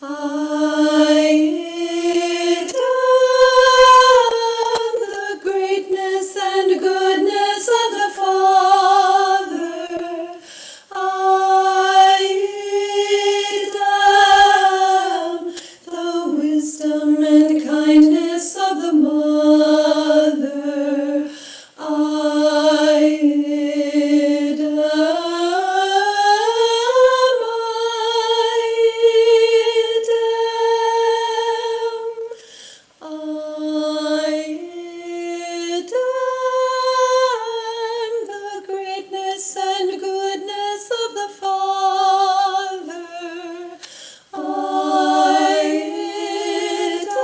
I am the greatness and goodness of the Father. I am the wisdom and kindness of the Mother. I the greatness and goodness of the Father. I am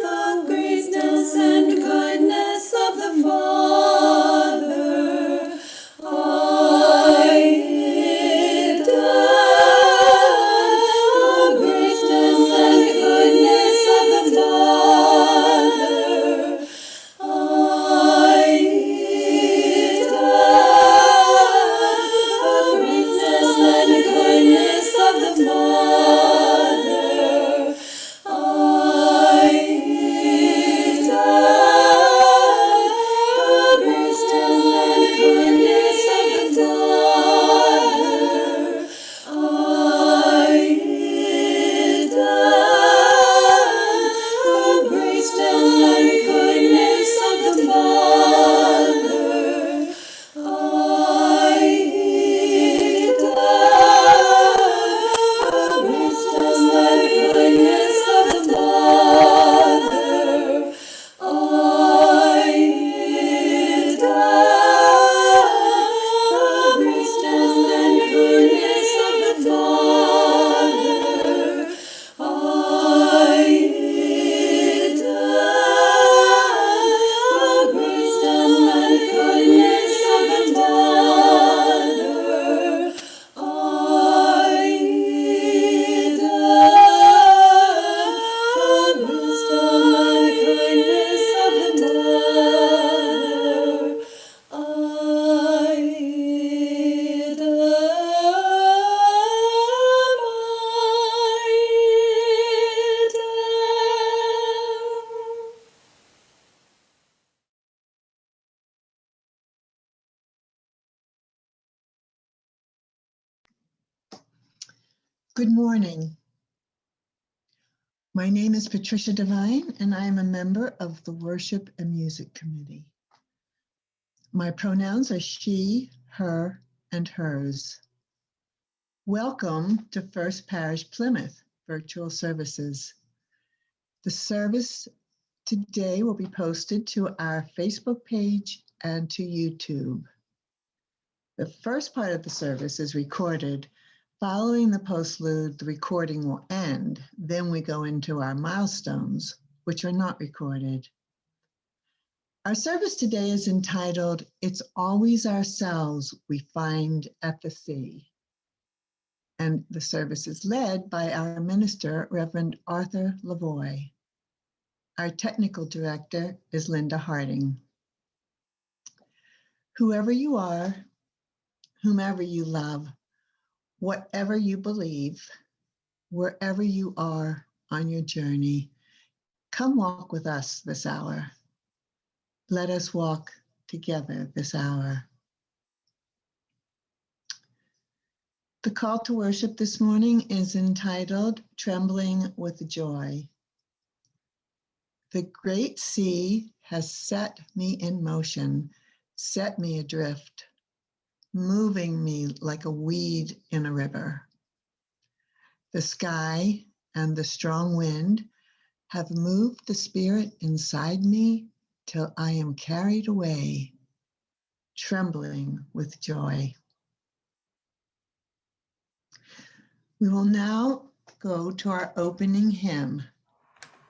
the greatness and goodness of the Father. I am the greatness and goodness of the Father. I am the greatness and goodness of the Father. I am the greatness and goodness of the Father. I am the greatness and goodness of the Father. I am the greatness and goodness of the Father. I am the greatness and goodness of the Father. I am the greatness and goodness of the Father. I am the wisdom and kindness of the Mother. I Good morning. My name is Patricia Devine, and I am a member of the Worship and Music Committee. My pronouns are she, her, and hers. Welcome to First Parish Plymouth virtual services. The service today will be posted to our Facebook page and to YouTube. The first part of the service is recorded. Following the postlude, the recording will end. Then we go into our milestones, which are not recorded. Our service today is entitled, It's Always Ourselves We Find at the Sea. And the service is led by our minister, Reverend Arthur Lavoie. Our technical director is Linda Harding. Whoever you are, whomever you love, whatever you believe, wherever you are on your journey, come walk with us this hour. Let us walk together this hour. The call to worship this morning is entitled Trembling with Joy. The great sea has set me in motion, set me adrift, moving me like a weed in a river. The sky and the strong wind have moved the spirit inside me till I am carried away, trembling with joy. We will now go to our opening hymn,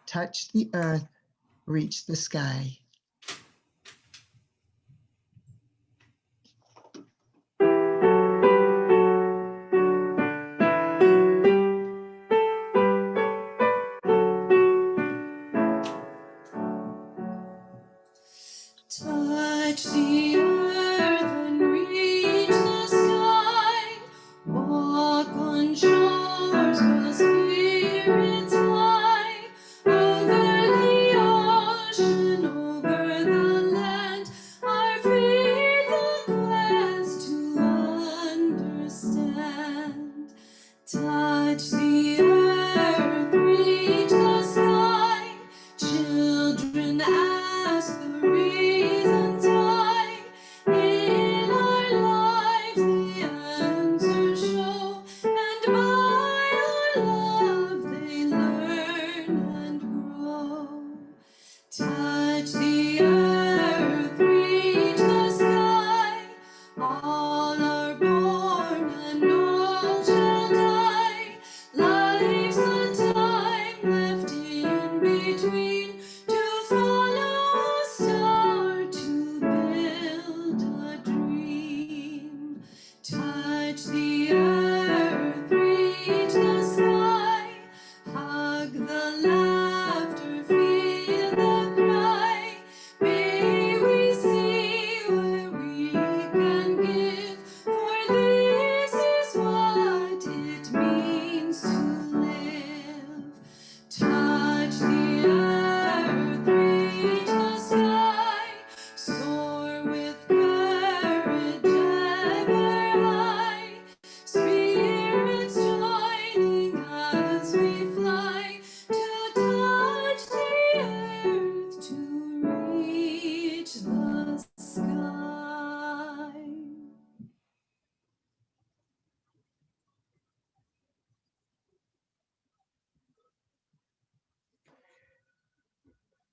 Touch the Earth, Reach the Sky. touch the earth and reach the sky, walk on shore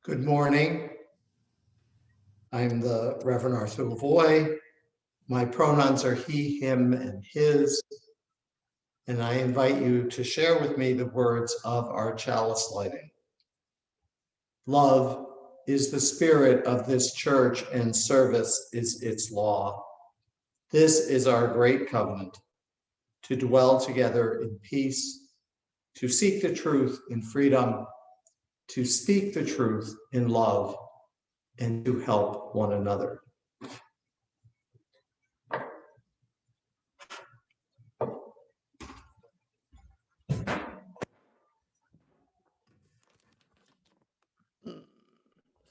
Good morning. I'm the Reverend Arthur Lavoie. My pronouns are he, him, and his. And I invite you to share with me the words of our chalice lighting. Love is the spirit of this church, and service is its law. This is our great covenant, to dwell together in peace, to seek the truth in freedom, to speak the truth in love, and to help one another.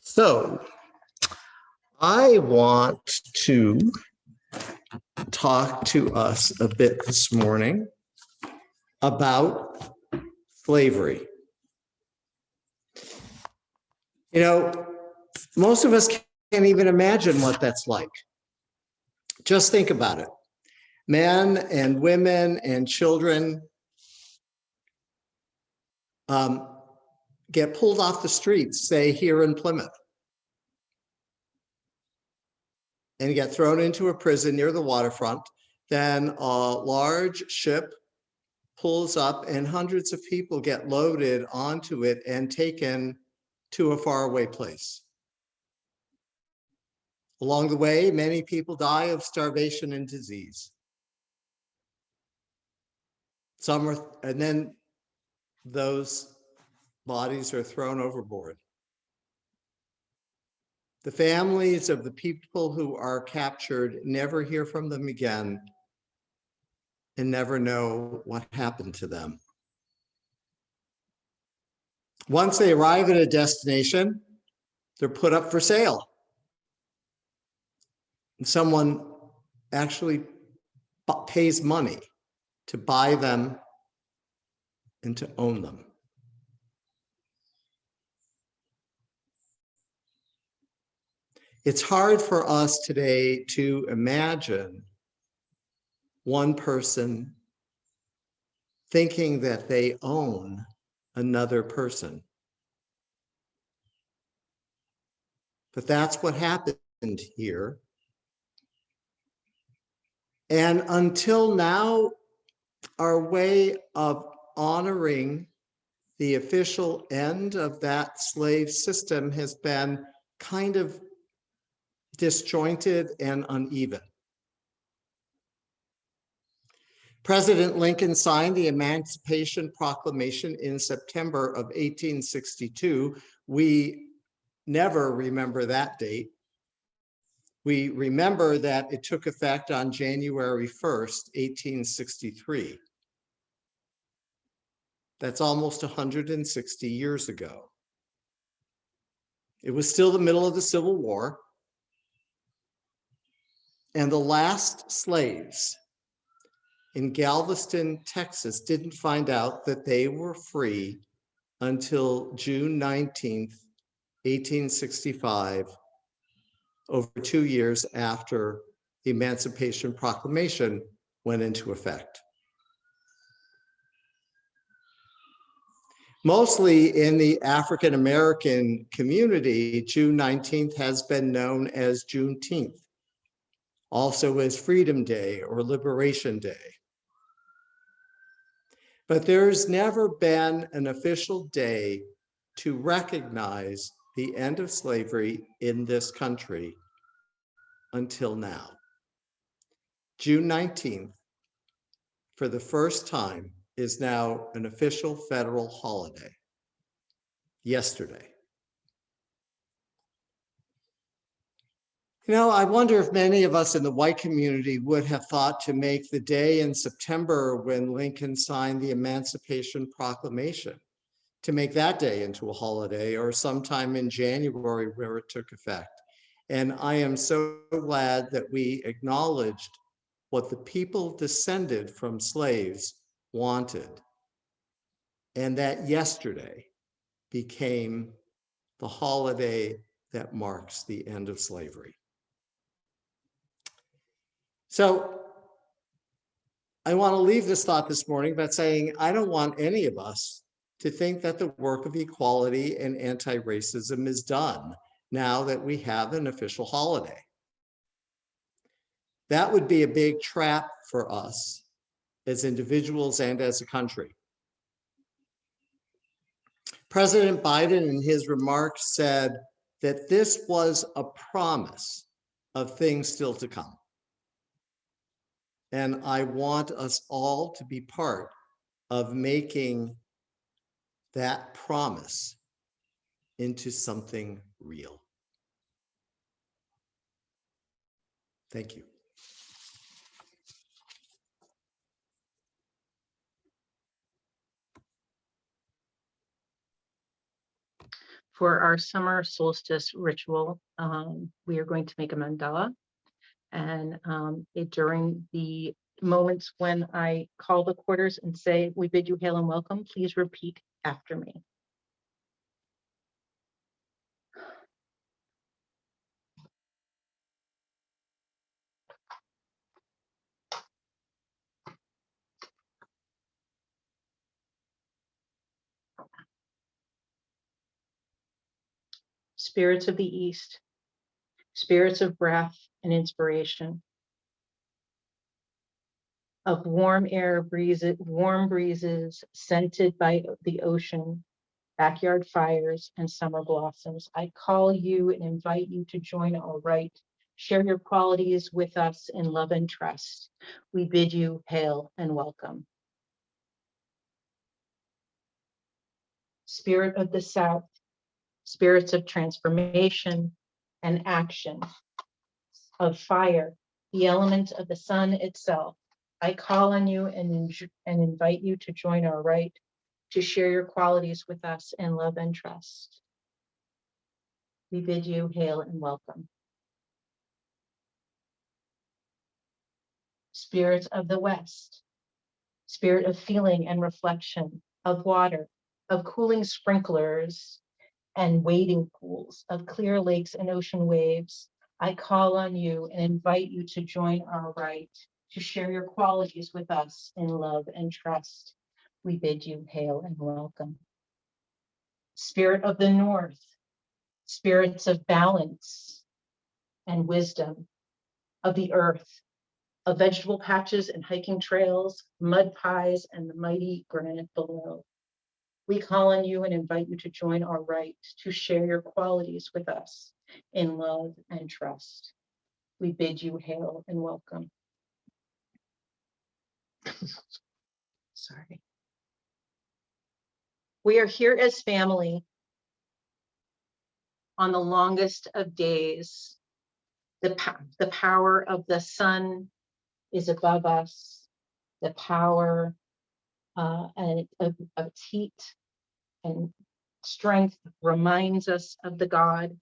So, I want to talk to us a bit this morning about slavery. You know, most of us can't even imagine what that's like. Just think about it. Men and women and children get pulled off the streets, say here in Plymouth, and get thrown into a prison near the waterfront. Then a large ship pulls up and hundreds of people get loaded onto it and taken to a faraway place. Along the way, many people die of starvation and disease. And then those bodies are thrown overboard. The families of the people who are captured never hear from them again and never know what happened to them. Once they arrive at a destination, they're put up for sale. And someone actually pays money to buy them and to own them. It's hard for us today to imagine one person thinking that they own another person. But that's what happened here. And until now, our way of honoring the official end of that slave system has been kind of disjointed and uneven. President Lincoln signed the Emancipation Proclamation in September of 1862. We never remember that date. We remember that it took effect on January 1st, 1863. That's almost 160 years ago. It was still the middle of the Civil War, and the last slaves in Galveston, Texas, didn't find out that they were free until June 19th, 1865, over 2 years after the Emancipation Proclamation went into effect. Mostly in the African American community, June 19th has been known as Juneteenth, also as Freedom Day or Liberation Day. But there's never been an official day to recognize the end of slavery in this country until now. June 19th, for the first time, is now an official federal holiday. Yesterday. You know, I wonder if many of us in the white community would have thought to make the day in September when Lincoln signed the Emancipation Proclamation, to make that day into a holiday, or sometime in January where it took effect. And I am so glad that we acknowledged what the people descended from slaves wanted, and that yesterday became the holiday that marks the end of slavery. So I want to leave this thought this morning by saying I don't want any of us to think that the work of equality and anti-racism is done now that we have an official holiday. That would be a big trap for us as individuals and as a country. President Biden in his remarks said that this was a promise of things still to come. And I want us all to be part of making that promise into something real. Thank you. For our summer solstice ritual, we are going to make a mandala. And during the moments when I call the quarters and say, "We bid you hail and welcome," please repeat after me. Spirits of the East, spirits of breath and inspiration, of warm air breezes, warm breezes scented by the ocean, backyard fires and summer blossoms, I call you and invite you to join our rite. Share your qualities with us in love and trust. We bid you hail and welcome. Spirit of the South, spirits of transformation and action, of fire, the element of the sun itself, I call on you and invite you to join our rite, to share your qualities with us in love and trust. We bid you hail and welcome. Spirit of the West, spirit of feeling and reflection, of water, of cooling sprinklers and wading pools, of clear lakes and ocean waves, I call on you and invite you to join our rite, to share your qualities with us in love and trust. We bid you hail and welcome. Spirit of the North, spirits of balance and wisdom, of the earth, of vegetable patches and hiking trails, mud pies and the mighty granite below. We call on you and invite you to join our rite, to share your qualities with us in love and trust. We bid you hail and welcome. Sorry. We are here as family on the longest of days. The power of the sun is above us. The power of its heat and strength reminds us of the God,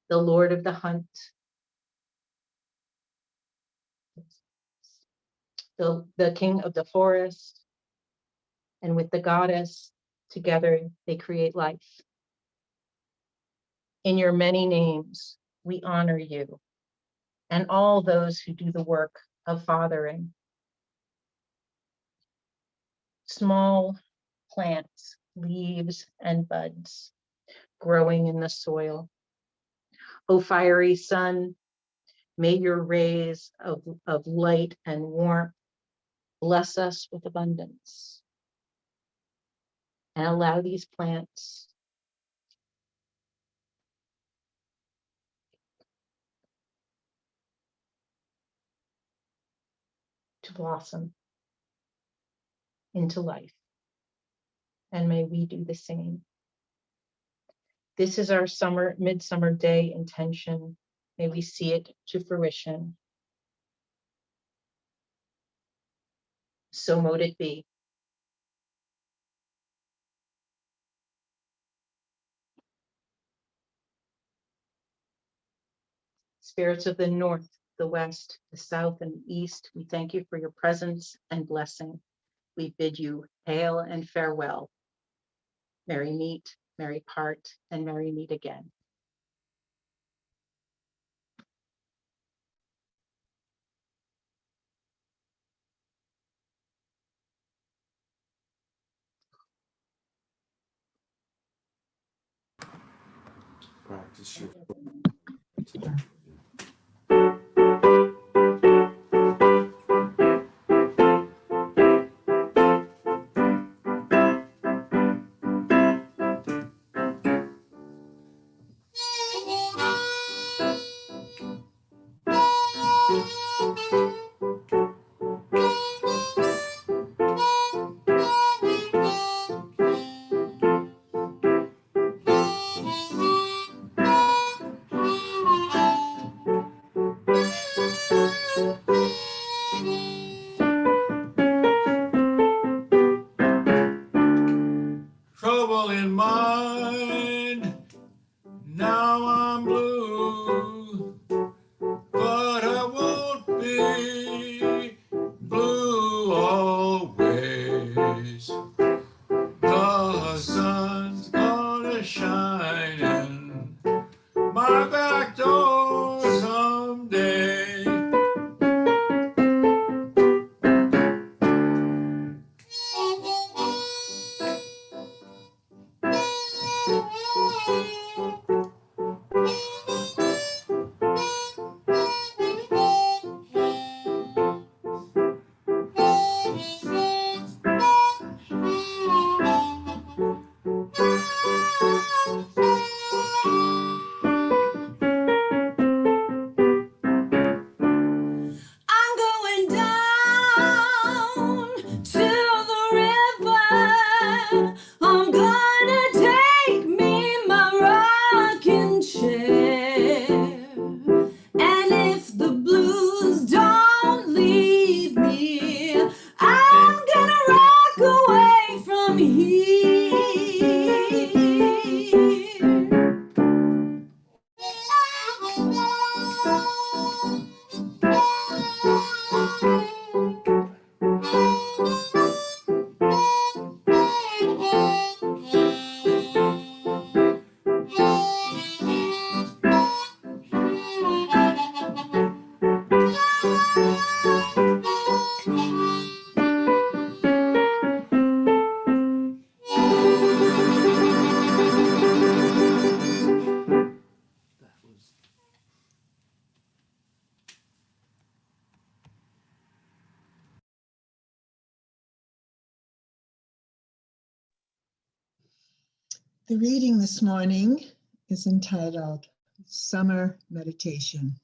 the Lord of the hunt, the King of the forest, and with the goddess, together they create life. In your many names, we honor you and all those who do the work of fathering. Small plants, leaves, and buds growing in the soil. O fiery sun, may your rays of light and warmth bless us with abundance and allow these plants to blossom into life. And may we do the same. This is our midsummer day intention. May we see it to fruition. So mote it be. Spirits of the North, the West, the South, and the East, we thank you for your presence and blessing. We bid you hail and farewell. Merry meet, merry part, and merry meet again. Trouble in mind, now I'm blue, but I won't be blue always. The sun's gonna shine in my back door someday. I'm going down to the river. I'm gonna take me my rocking chair. And if the blues don't leave me, I'm gonna rock away from here. The reading this morning is entitled Summer Meditation.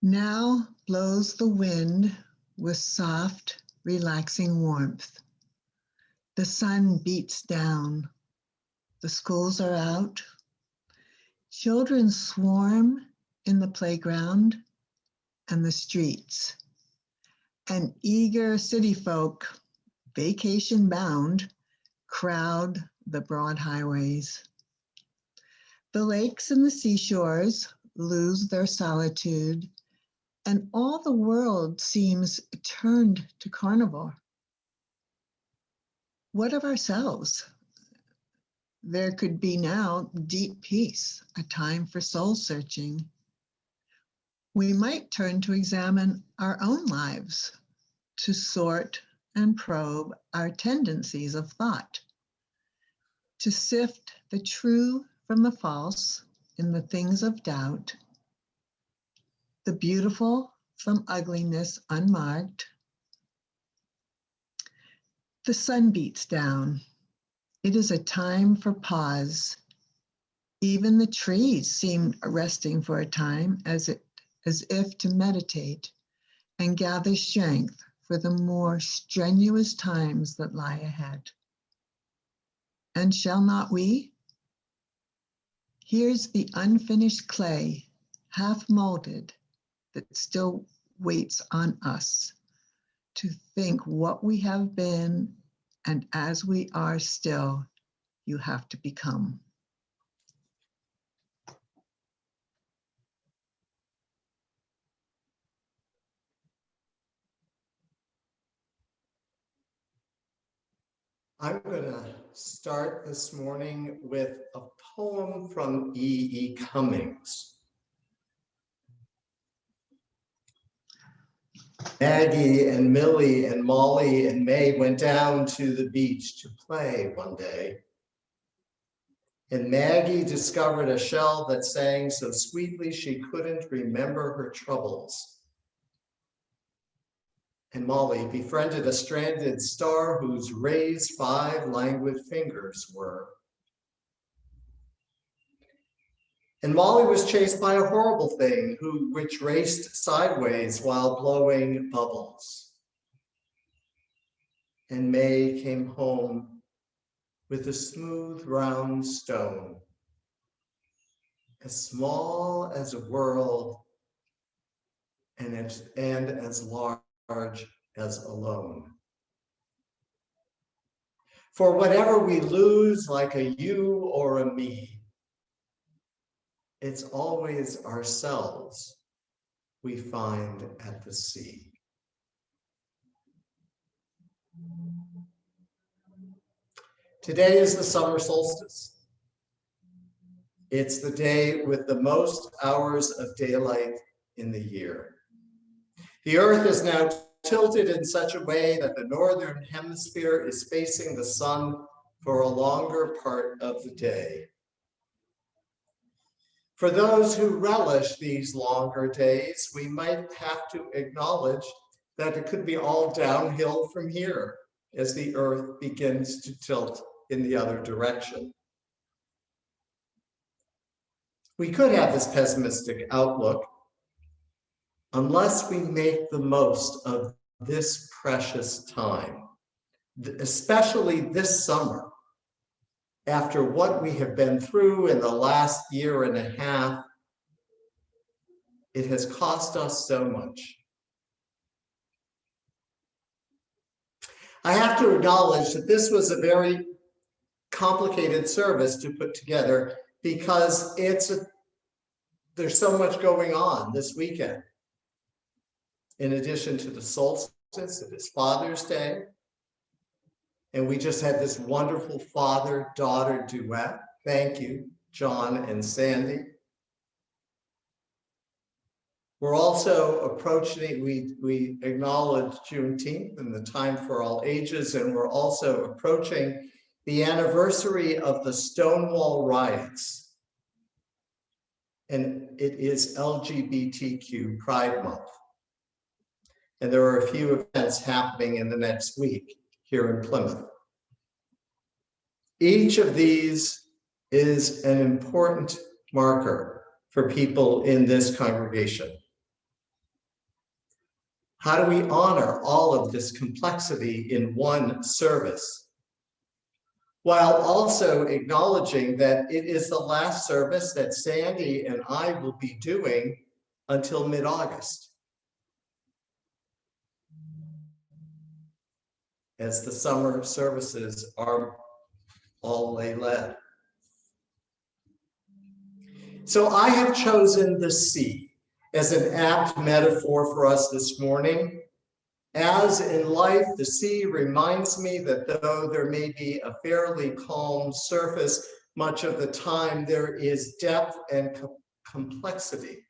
Now blows the wind with soft, relaxing warmth. The sun beats down. The schools are out. Children swarm in the playground and the streets. And eager city folk, vacation bound, crowd the broad highways. The lakes and the seashores lose their solitude, and all the world seems turned to carnival. What of ourselves? There could be now deep peace, a time for soul searching. We might turn to examine our own lives, to sort and probe our tendencies of thought, to sift the true from the false in the things of doubt, the beautiful from ugliness unmarked. The sun beats down. It is a time for pause. Even the trees seem resting for a time, as if to meditate and gather strength for the more strenuous times that lie ahead. And shall not we? Here's the unfinished clay, half molded, that still waits on us to think what we have been, and as we are still, you have to become. I'm going to start this morning with a poem from E. Cummings. Maggie and Millie and Molly and May went down to the beach to play one day. And Maggie discovered a shell that sang so sweetly she couldn't remember her troubles. And Molly befriended a stranded star whose raised 5 languid fingers were. And Molly was chased by a horrible thing which raced sideways while blowing bubbles. And May came home with a smooth round stone, as small as a world and as large as alone. For whatever we lose, like a you or a me, it's always ourselves we find at the sea. Today is the summer solstice. It's the day with the most hours of daylight in the year. The earth is now tilted in such a way that the northern hemisphere is facing the sun for a longer part of the day. For those who relish these longer days, we might have to acknowledge that it could be all downhill from here as the earth begins to tilt in the other direction. We could have this pessimistic outlook unless we make the most of this precious time, especially this summer. After what we have been through in the last year and a half, it has cost us so much. I have to acknowledge that this was a very complicated service to put together because there's so much going on this weekend. In addition to the solstice, it is Father's Day. And we just had this wonderful father-daughter duet. Thank you, John and Sandy. We're also approaching, we acknowledge Juneteenth and the time for all ages, and we're also approaching the anniversary of the Stonewall riots. And it is LGBTQ Pride Month. And there are a few events happening in the next week here in Plymouth. Each of these is an important marker for people in this congregation. How do we honor all of this complexity in one service, while also acknowledging that it is the last service that Sandy and I will be doing until mid-August, as the summer services are all lay-led. So I have chosen the sea as an apt metaphor for us this morning. As in life, the sea reminds me that though there may be a fairly calm surface, much of the time there is depth and complexity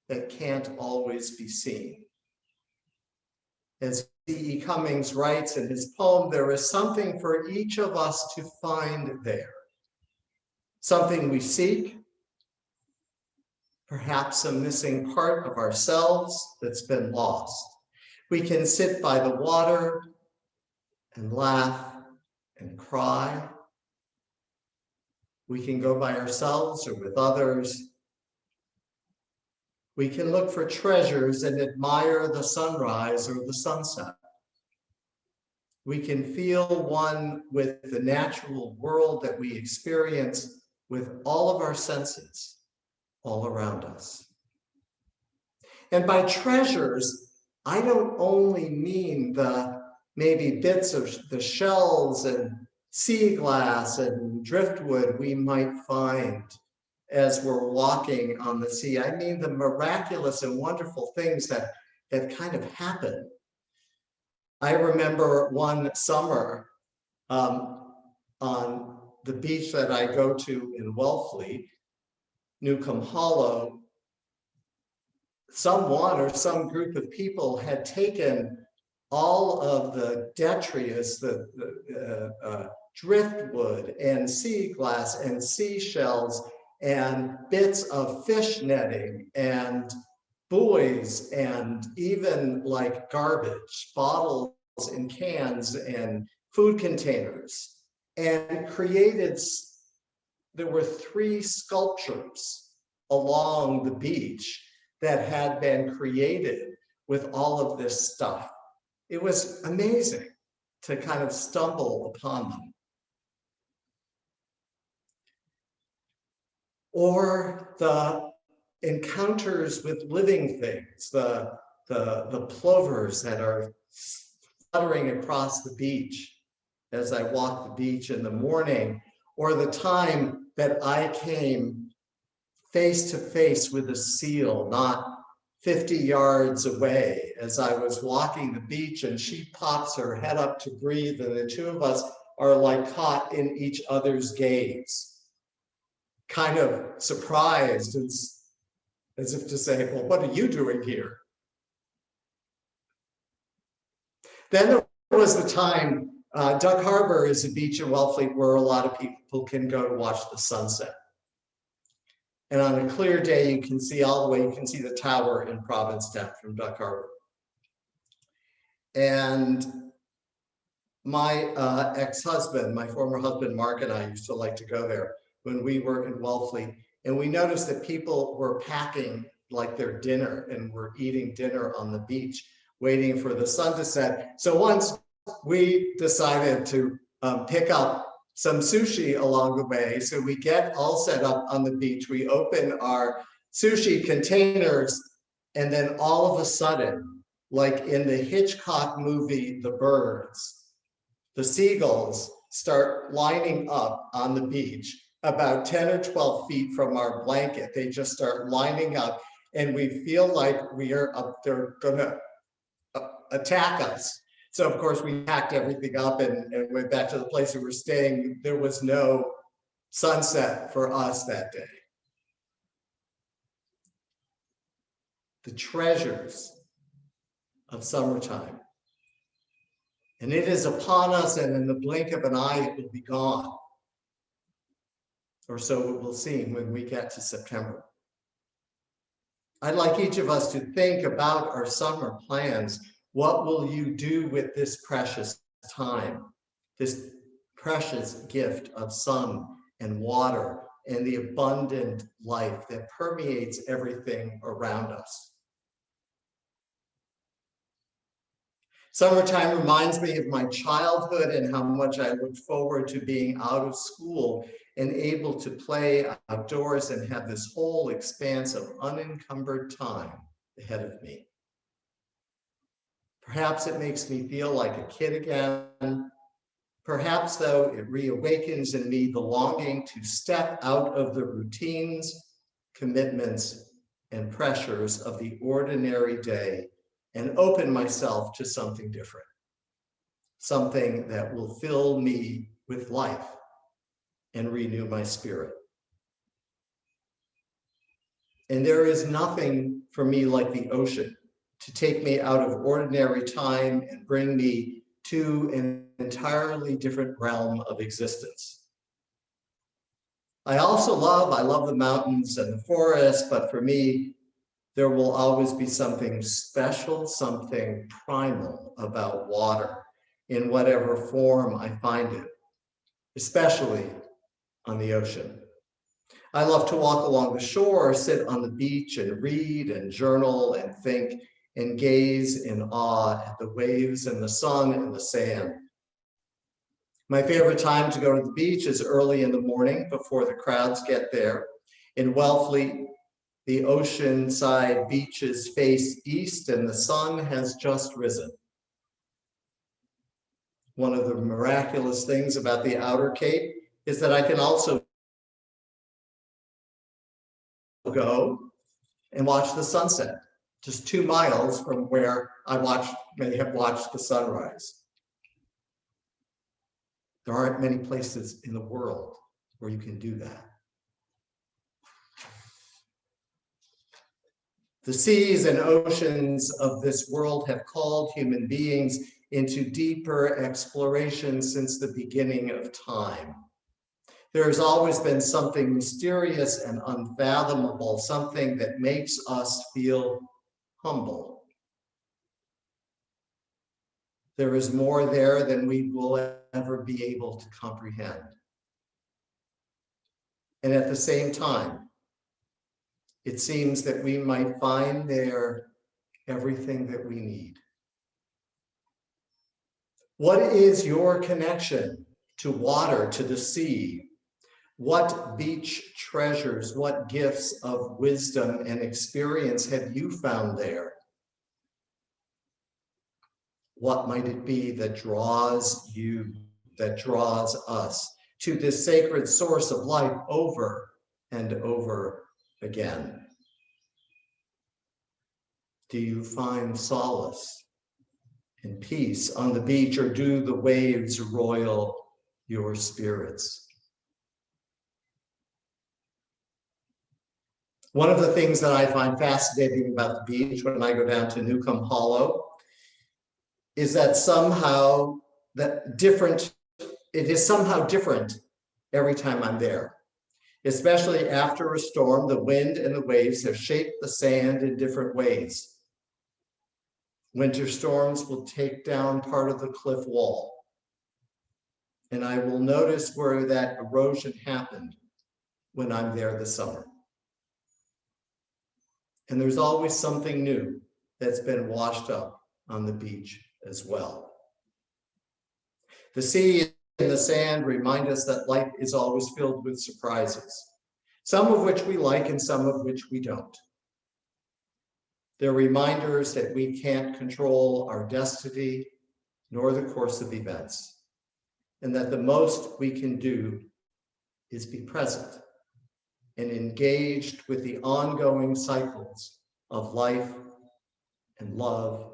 that can't always be seen. As C.E. Cummings writes in his poem, there is something for each of us to find there. Something we seek, perhaps a missing part of ourselves that's been lost. We can sit by the water and laugh and cry. We can go by ourselves or with others. We can look for treasures and admire the sunrise or the sunset. We can feel one with the natural world that we experience with all of our senses all around us. And by treasures, I don't only mean the maybe bits of the shells and sea glass and driftwood we might find as we're walking on the sea. I mean the miraculous and wonderful things that kind of happen. I remember one summer on the beach that I go to in Wellfleet, Newcomb Hollow, someone or some group of people had taken all of the detritus, the driftwood and sea glass and seashells and bits of fish netting and buoys and even like garbage, bottles and cans and food containers, and created, there were 3 sculptures along the beach that had been created with all of this stuff. It was amazing to kind of stumble upon them. Or the encounters with living things, the plovers that are fluttering across the beach as I walk the beach in the morning, or the time that I came face to face with a seal, not 50 yards away, as I was walking the beach and she pops her head up to breathe and the 2 of us are like caught in each other's gaze, kind of surprised, as if to say, well, what are you doing here? Then there was the time, Duck Harbor is a beach in Wellfleet where a lot of people can go to watch the sunset. And on a clear day, you can see all the way, you can see the tower in Provincetown from Duck Harbor. And my ex-husband, my former husband, Mark, and I used to like to go there when we were in Wellfleet. And we noticed that people were packing like their dinner and were eating dinner on the beach, waiting for the sun to set. So once we decided to pick up some sushi along the way. So we get all set up on the beach. We open our sushi containers, and then all of a sudden, like in the Hitchcock movie, The Birds, the seagulls start lining up on the beach about 10 or 12 feet from our blanket. They just start lining up, and we feel like we are up, they're gonna attack us. So of course we packed everything up and went back to the place we were staying. There was no sunset for us that day. The treasures of summertime. And it is upon us, and in the blink of an eye, it will be gone. Or so it will seem when we get to September. I'd like each of us to think about our summer plans. What will you do with this precious time, this precious gift of sun and water and the abundant life that permeates everything around us? Summertime reminds me of my childhood and how much I looked forward to being out of school and able to play outdoors and have this whole expanse of unencumbered time ahead of me. Perhaps it makes me feel like a kid again. Perhaps, though, it reawakens in me the longing to step out of the routines, commitments, and pressures of the ordinary day and open myself to something different, something that will fill me with life and renew my spirit. And there is nothing for me like the ocean to take me out of ordinary time and bring me to an entirely different realm of existence. I love the mountains and the forest, but for me, there will always be something special, something primal about water in whatever form I find it, especially on the ocean. I love to walk along the shore, sit on the beach and read and journal and think and gaze in awe at the waves and the sun and the sand. My favorite time to go to the beach is early in the morning before the crowds get there. In Wellfleet, the oceanside beaches face east and the sun has just risen. One of the miraculous things about the Outer Cape is that I can also go and watch the sunset, just 2 miles from where I may have watched the sunrise. There aren't many places in the world where you can do that. The seas and oceans of this world have called human beings into deeper exploration since the beginning of time. There has always been something mysterious and unfathomable, something that makes us feel humble. There is more there than we will ever be able to comprehend. And at the same time, it seems that we might find there everything that we need. What is your connection to water, to the sea? What beach treasures, what gifts of wisdom and experience have you found there? What might it be that draws you, that draws us to this sacred source of life over and over again? Do you find solace and peace on the beach, or do the waves roil your spirits? One of the things that I find fascinating about the beach when I go down to Newcomb Hollow is that it is somehow different every time I'm there. Especially after a storm, the wind and the waves have shaped the sand in different ways. Winter storms will take down part of the cliff wall, and I will notice where that erosion happened when I'm there this summer. And there's always something new that's been washed up on the beach as well. The sea and the sand remind us that life is always filled with surprises, some of which we like and some of which we don't. They're reminders that we can't control our destiny nor the course of events, and that the most we can do is be present and engaged with the ongoing cycles of life and love,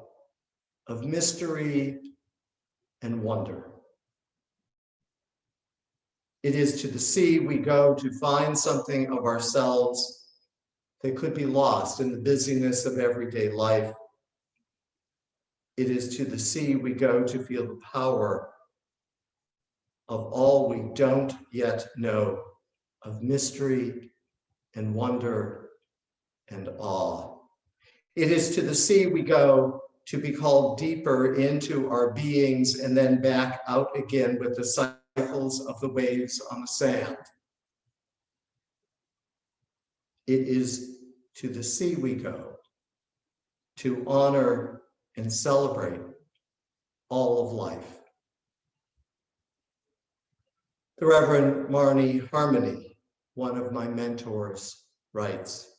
of mystery and wonder. It is to the sea we go to find something of ourselves that could be lost in the busyness of everyday life. It is to the sea we go to feel the power of all we don't yet know, of mystery and wonder and awe. It is to the sea we go to be called deeper into our beings and then back out again with the cycles of the waves on the sand. It is to the sea we go to honor and celebrate all of life. The Reverend Marnie Harmony, one of my mentors, writes,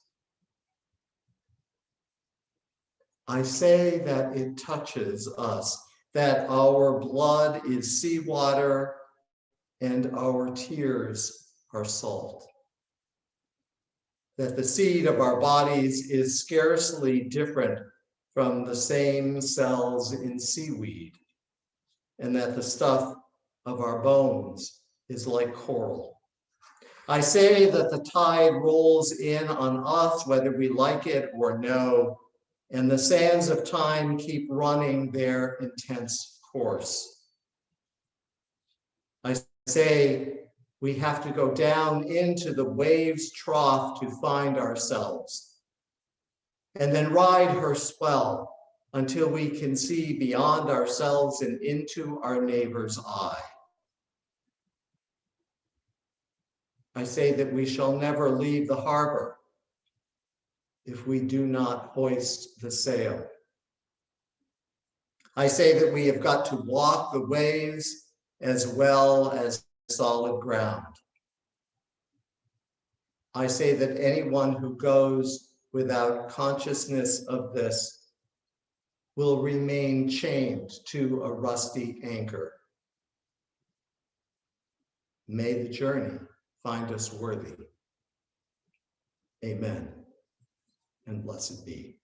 I say that it touches us, that our blood is seawater and our tears are salt. That the seed of our bodies is scarcely different from the same cells in seaweed, and that the stuff of our bones is like coral. I say that the tide rolls in on us whether we like it or no, and the sands of time keep running their intense course. I say we have to go down into the waves' trough to find ourselves, and then ride her swell until we can see beyond ourselves and into our neighbor's eye. I say that we shall never leave the harbor if we do not hoist the sail. I say that we have got to walk the waves as well as solid ground. I say that anyone who goes without consciousness of this will remain chained to a rusty anchor. May the journey find us worthy. Amen, and blessed be.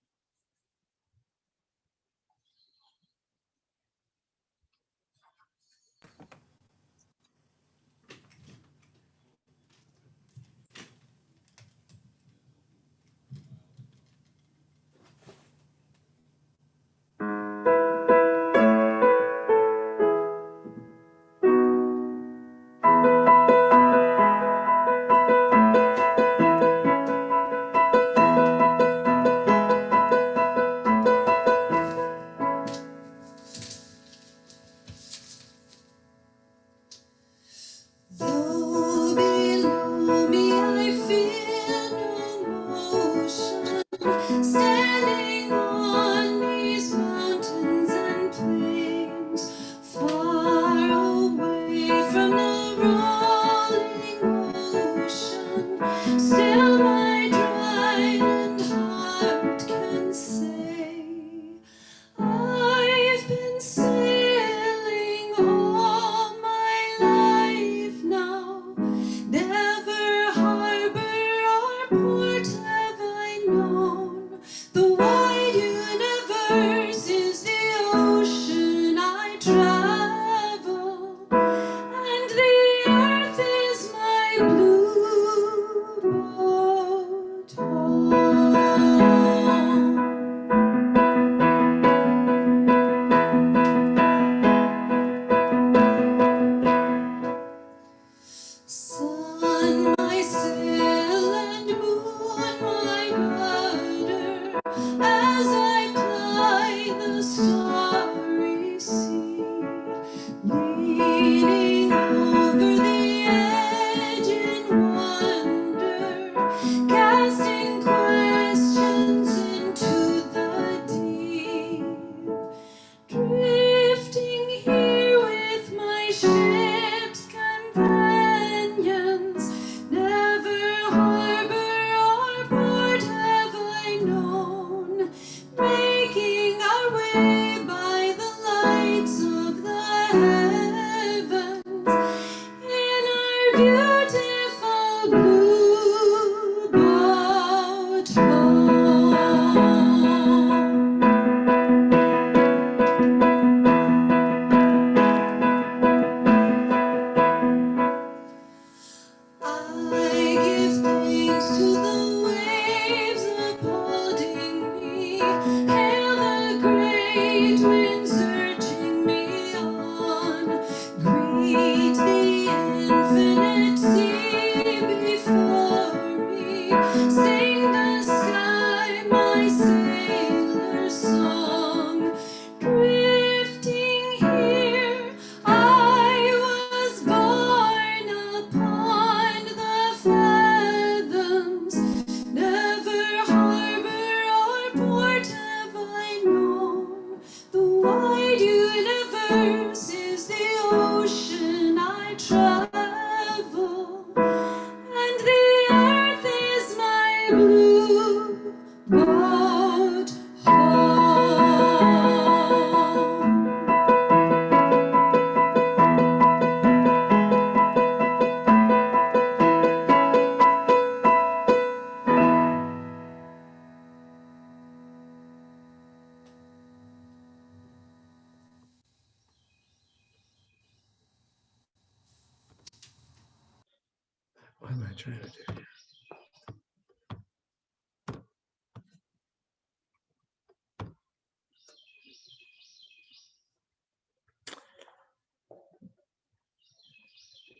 What am I trying to do?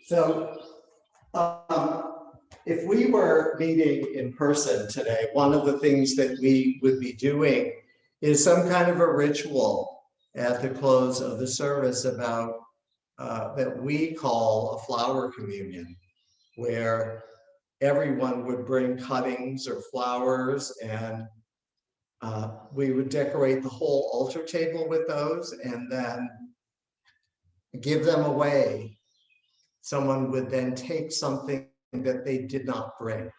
So if we were meeting in person today, one of the things that we would be doing is some kind of a ritual at the close of the service about that we call a flower communion, where everyone would bring cuttings or flowers, and we would decorate the whole altar table with those and then give them away. Someone would then take something that they did not bring.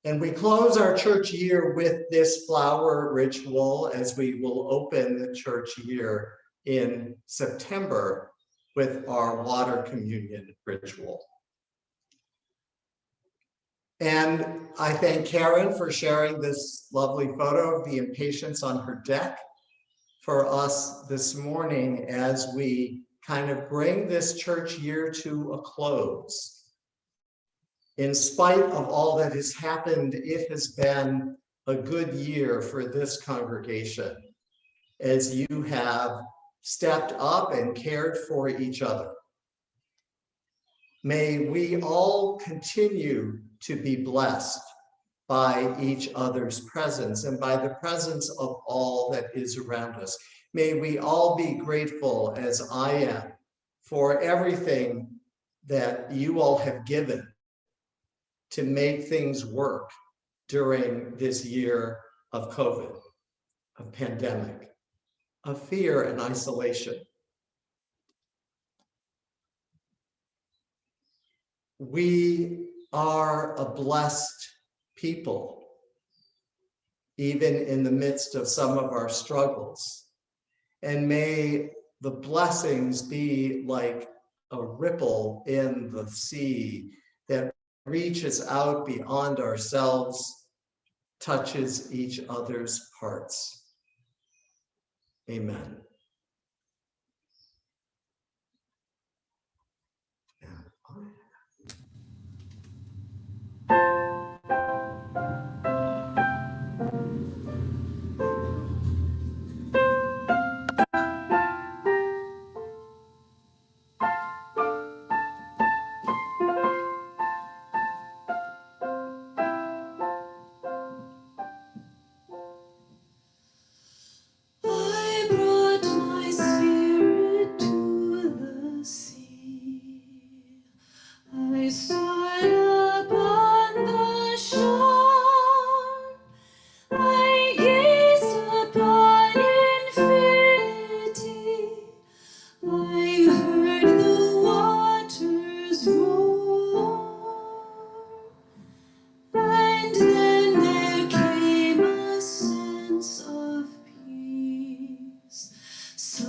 And we close our church year with this flower ritual, as we will open the church year in September with our water communion ritual. And I thank Karen for sharing this lovely photo of the impatiens on her deck for us this morning as we kind of bring this church year to a close. In spite of all that has happened, it has been a good year for this congregation as you have stepped up and cared for each other. May we all continue to be blessed by each other's presence and by the presence of all that is around us. May we all be grateful, as I am, for everything that you all have given to make things work during this year of COVID, of pandemic, of fear and isolation. We are a blessed people, even in the midst of some of our struggles. And may the blessings be like a ripple in the sea that reaches out beyond ourselves, touches each other's hearts. Amen. I brought my spirit to the sea. I stood upon the shore. I gazed upon infinity. I heard the waters roar. And then there came a sense of peace. So